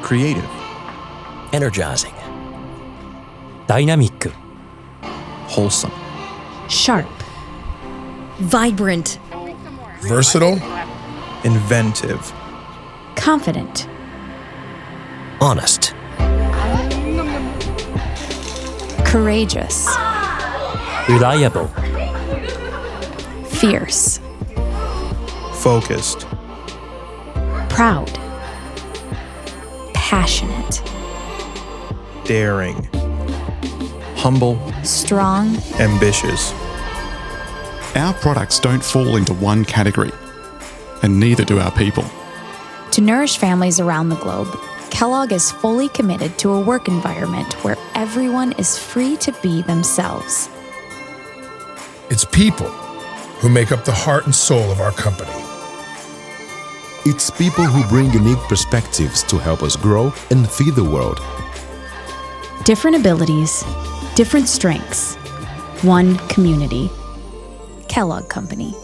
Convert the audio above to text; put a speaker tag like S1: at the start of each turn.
S1: creative,
S2: energizing, ダイナミック、
S1: wholesome,
S3: sharp, vibrant,
S4: Versatile.
S1: inventive,
S3: confident,
S2: honest,
S3: courageous,
S2: reliable,
S3: fierce,
S1: focused,
S3: proud, passionate,
S1: daring, humble,
S3: strong,
S1: ambitious.
S5: Our products don't fall into one category, and neither do our people.
S3: To nourish families around the globe, Kellogg is fully committed to a work environment where everyone is free to be themselves.
S4: It's people who make up the heart and soul of our company.
S6: It's people who bring unique perspectives to help us grow and feed the world.
S3: Different abilities, different strengths, one community. Kellogg Company.